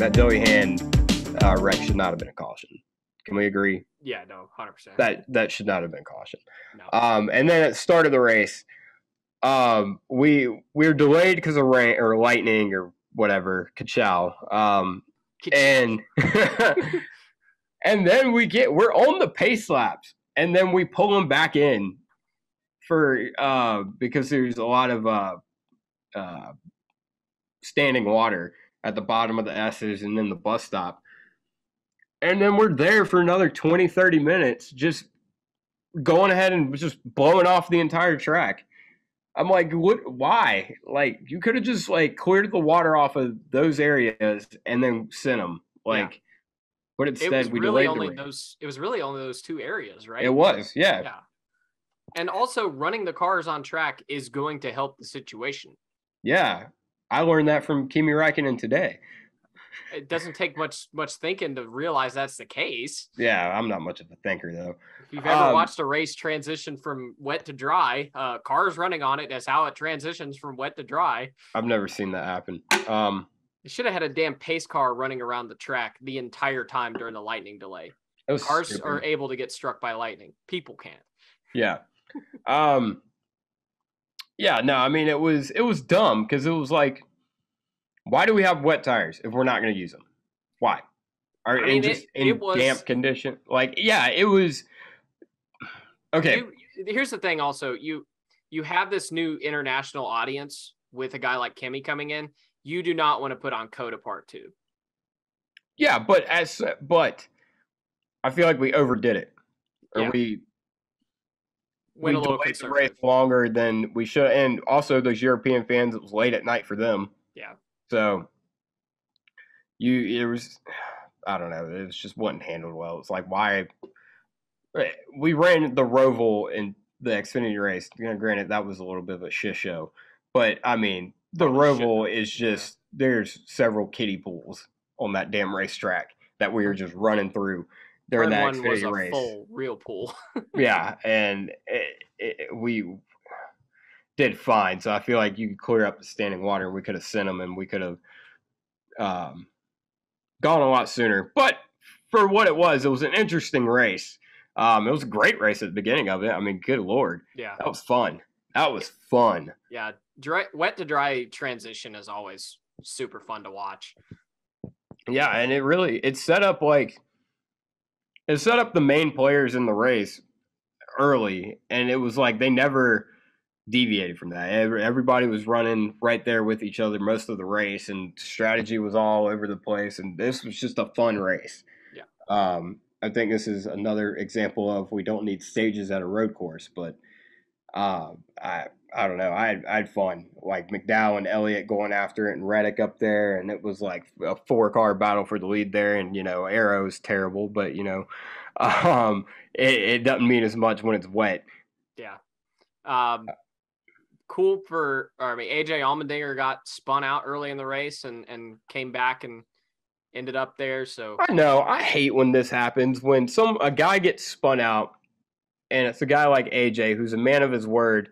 that Joey Hand wreck should not have been a caution. Can we agree? Yeah, no, 100%. That should not have been caution. No. And then at the start of the race, we were delayed because of rain or lightning or whatever, ka-chow. And and then we're on the pace laps, and then we pull them back in for because there's a lot of standing water at the bottom of the S's and then the bus stop. And then we're there for another 20, 30 minutes, just going ahead and just blowing off the entire track. I'm like, what? Why? Like, you could have just like cleared the water off of those areas and then sent them. Like, but instead we delayed the race. It was really only those two areas, right? It was, yeah. Yeah. And also, running the cars on track is going to help the situation. Yeah, I learned that from Kimi Räikkönen today. It doesn't take much thinking to realize that's the case. Yeah, I'm not much of a thinker, though. If you've ever watched a race transition from wet to dry, cars running on it, that's how it transitions from wet to dry. I've never seen that happen. They should have had a damn pace car running around the track the entire time during the lightning delay. Cars stupid. Are able to get struck by lightning. People can't. Yeah. Yeah, no, I mean, it was dumb because it was like, why do we have wet tires if we're not going to use them? Why? In damp condition? Like, yeah, it was. Okay. Here's the thing also. You have this new international audience with a guy like Kimi coming in. You do not want to put on Coda Part 2. Yeah, but I feel like we overdid it. Or we delayed the race longer than we should. And also those European fans, it was late at night for them. Yeah. So it was, I don't know, it just wasn't handled well. It's like, why? We ran the Roval in the Xfinity race. Granted, that was a little bit of a shit show. But, I mean, the Roval is just, there's several kiddie pools on that damn racetrack that we were just running through during that Xfinity race. Full real pool. Yeah, and we did fine. So I feel like you could clear up the standing water, and we could have sent them, and we could have gone a lot sooner. But for what it was an interesting race. It was a great race at the beginning of it. I mean, good Lord. Yeah. That was fun. Yeah. Wet to dry transition is always super fun to watch. Yeah, and it set up the main players in the race early, and it was like they never deviated from that. Everybody was running right there with each other most of the race, and strategy was all over the place, and this was just a fun race. Yeah. I think this is another example of we don't need stages at a road course, but I don't know. I had fun. Like McDowell and Elliott going after it, and Reddick up there, and it was like a 4-car battle for the lead there. And Arrow's terrible, but it doesn't mean as much when it's wet. Yeah. Cool AJ Allmendinger got spun out early in the race and came back and ended up there. So I know. I hate when this happens, when a guy gets spun out, and it's a guy like AJ who's a man of his word,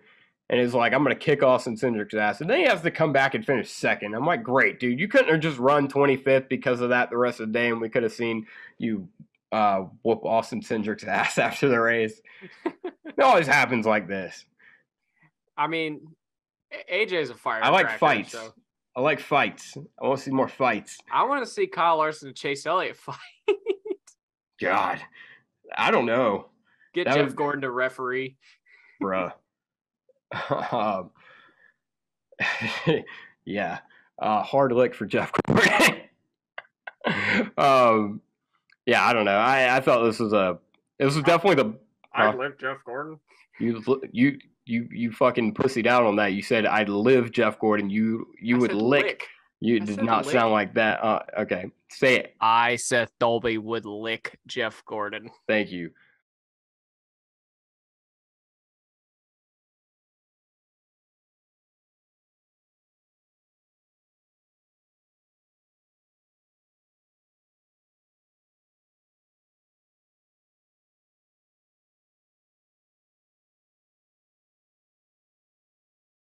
and is like, I'm going to kick Austin Cindric's ass. And then he has to come back and finish second. I'm like, great, dude. You couldn't have just run 25th because of that the rest of the day, and we could have seen you whoop Austin Cindric's ass after the race. It always happens like this. I mean, AJ's a firecracker. I like fights. So. I like fights. I want to see more fights. I want to see Kyle Larson and Chase Elliott fight. God. I don't know. Get Jeff Gordon to referee. Bruh. Yeah. Hard lick for Jeff Gordon. Yeah, I don't know. I thought this was definitely the. I'd lick Jeff Gordon. You fucking pussied out on that. You said I'd live Jeff Gordon. You would lick. You did not sound like that. Okay, say it. I, Seth Dolby, would lick Jeff Gordon. Thank you.